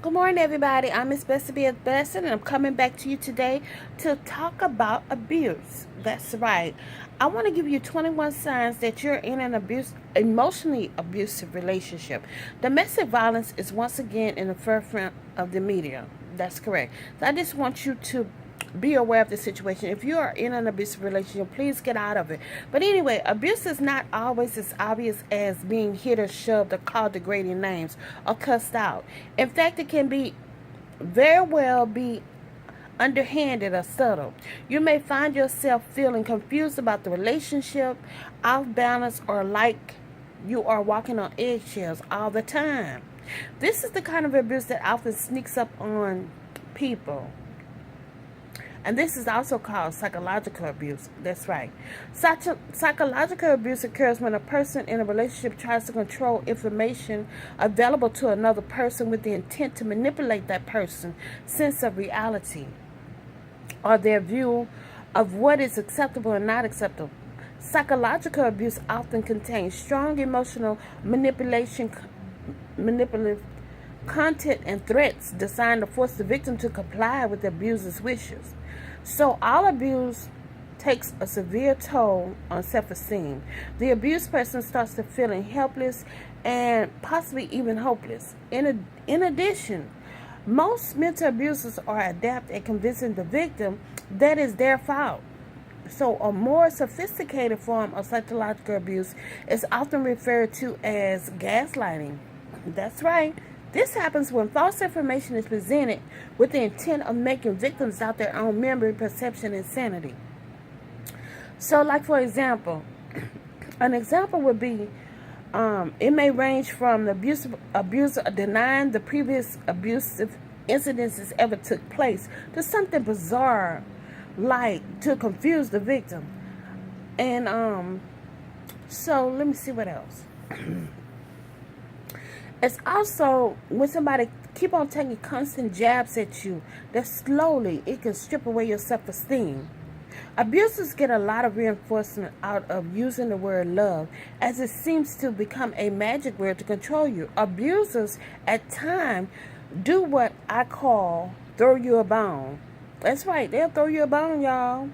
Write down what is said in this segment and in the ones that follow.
Good morning, everybody. I'm Miss Bessie B. Besson, and I'm coming back to you today to talk about abuse. That's right. I want to give you 21 signs that you're in an emotionally abusive relationship. Domestic violence is once again in the forefront of the media. That's correct. So I just want you to be aware of the situation. If you are in an abusive relationship, please get out of it. But anyway, abuse is not always as obvious as being hit or shoved or called degrading names or cussed out. In fact, it can be very well be underhanded or subtle. You may find yourself feeling confused about the relationship, off balance, or like you are walking on eggshells all the time. This is the kind of abuse that often sneaks up on people. And this is also called psychological abuse. That's right. Psychological abuse occurs when a person in a relationship tries to control information available to another person with the intent to manipulate that person's sense of reality or their view of what is acceptable and not acceptable. Psychological abuse often contains strong emotional manipulative content and threats designed to force the victim to comply with the abuser's wishes. So all abuse takes a severe toll on self-esteem. The abused person starts to feeling helpless and possibly even hopeless. In addition, most mental abusers are adept at convincing the victim that it's their fault. So a more sophisticated form of psychological abuse is often referred to as gaslighting. That's right. This happens when false information is presented with the intent of making victims doubt their own memory, perception, and sanity. So, like for example, an example would be it may range from the abuser denying the previous abusive incidences ever took place to something bizarre like to confuse the victim. And so let me see what else. It's also when somebody keep on taking constant jabs at you, that slowly it can strip away your self-esteem. Abusers get a lot of reinforcement out of using the word love, as it seems to become a magic word to control you. Abusers at times do what I call throw you a bone. That's right, they'll throw you a bone, y'all.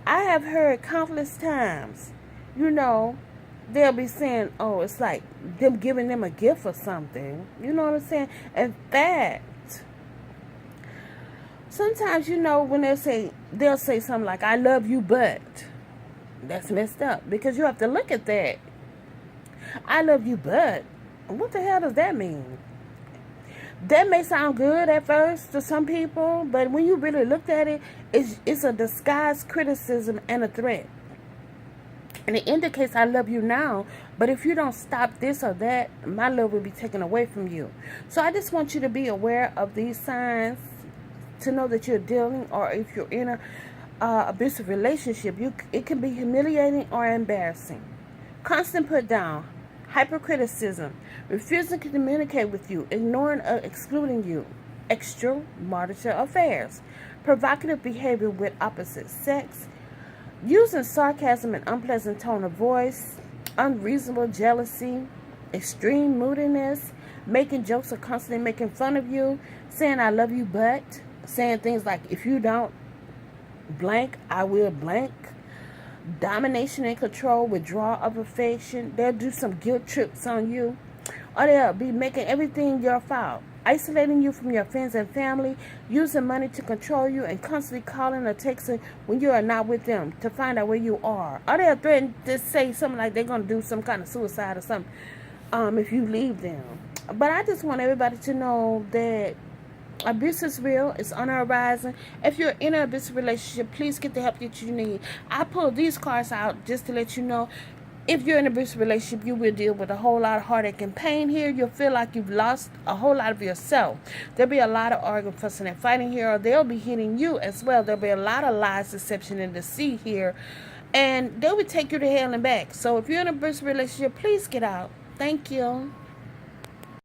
I have heard countless times, they'll be saying, oh, it's like them giving them a gift or something. You know what I'm saying? In fact, sometimes, when they'll say something like, I love you, but that's messed up. Because you have to look at that. I love you, but what the hell does that mean? That may sound good at first to some people, but when you really look at it, it's a disguised criticism and a threat. And it indicates I love you now, but if you don't stop this or that, my love will be taken away from you. So I just want you to be aware of these signs to know that you're dealing, or if you're in a abusive relationship, it can be humiliating or embarrassing. Constant put down, hypercriticism, refusing to communicate with you, ignoring or excluding you, extramarital affairs, provocative behavior with opposite sex, using sarcasm and unpleasant tone of voice, unreasonable jealousy, extreme moodiness, making jokes or constantly making fun of you, saying I love you but, saying things like if you don't blank, I will blank, domination and control, withdrawal of affection. They'll do some guilt trips on you, or they'll be making everything your fault, isolating you from your friends and family, using money to control you, and constantly calling or texting when you are not with them to find out where you are. Or they'll threaten to say something like they're going to do some kind of suicide or something if you leave them. But I just want everybody to know that abuse is real. It's on the horizon. If you're in an abusive relationship, please get the help that you need. I pulled these cards out just to let you know. If you're in an abusive relationship, you will deal with a whole lot of heartache and pain here. You'll feel like you've lost a whole lot of yourself. There'll be a lot of arguing, fussing, and fighting here, or they'll be hitting you as well. There'll be a lot of lies, deception, and deceit here. And they will take you to hell and back. So if you're in an abusive relationship, please get out. Thank you.